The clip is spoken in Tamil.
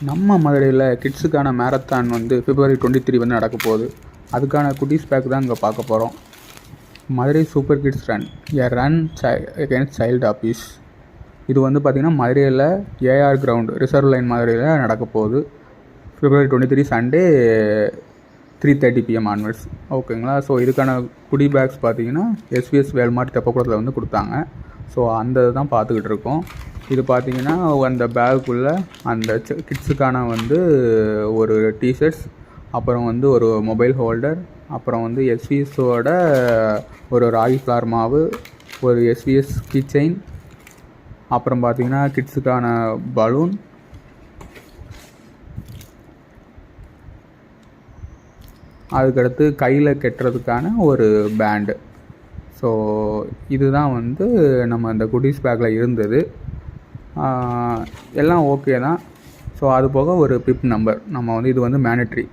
நம்ம மதுரையில் கிட்ஸுக்கான மேரத்தான் வந்து February 23 வந்து நடக்க போகுது. அதுக்கான குட்டீஸ் பேக் தான் இங்கே பார்க்க போகிறோம். மதுரை சூப்பர் கிட்ஸ் ரன், எ ரன் அகென்ஸ்ட் சைல்டு அபீஸ். இது வந்து பார்த்திங்கன்னா மதுரையில் ஏஆர் கிரவுண்ட் ரிசர்வ் லைன் மதுரையில் நடக்க போகுது. February 23 Sunday 3:30 PM onwards. ஓகேங்களா. ஸோ இதுக்கான குடி பேக்ஸ் பார்த்திங்கன்னா எஸ்விஎஸ் வேல்மார்ட் தெப்பக்குளத்தில் வந்து கொடுத்தாங்க. ஸோ அந்த தான் பார்த்துக்கிட்டு இருக்கோம். இது பார்த்திங்கன்னா அந்த பேக்குள்ளே அந்த கிட்ஸுக்கான வந்து ஒரு டிஷர்ட்ஸ், அப்புறம் வந்து ஒரு மொபைல் ஹோல்டர், அப்புறம் வந்து எஸ்விஎஸோட ஒரு ராகி ஃப்ளார் மாவு, ஒரு எஸ்விஎஸ் கீ செயின், அப்புறம் பார்த்திங்கன்னா கிட்ஸுக்கான பலூன், அதுக்கடுத்து கையில் கட்டுறதுக்கான ஒரு பேண்டு. ஸோ இதுதான் வந்து நம்ம அந்த குட்டீஸ் பேக்கில் இருந்தது. எல்லாம் ஓகே தான். ஸோ அது போக ஒரு பிப் நம்பர் நம்ம வந்து இது வந்து மேண்டட்ரி.